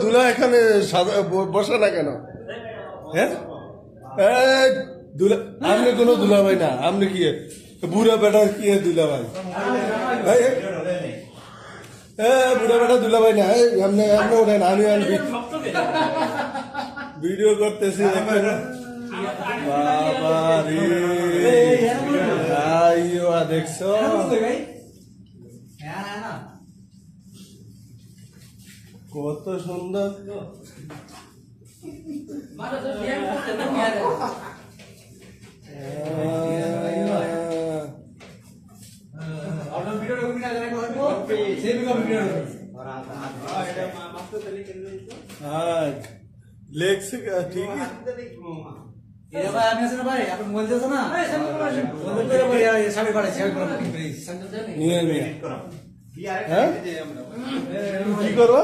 দুলা এখানে বসে না কেন? হ্যাঁ দুলা আপনি কোনো দুলা ভাই না, আপনি কি বুড়া বেটার কি দুলা ভাই? বুড়া বেটা দুলা ভাই না, আপনি ওঠেন, আমি ভিডিও করতেছি। বাবা রে দেখছো কত সুন্দর। लेग्स ठीक है ভাই আমি আছি না ভাই, আপনি মোবাইল দিয়েছেন না? কি করবো?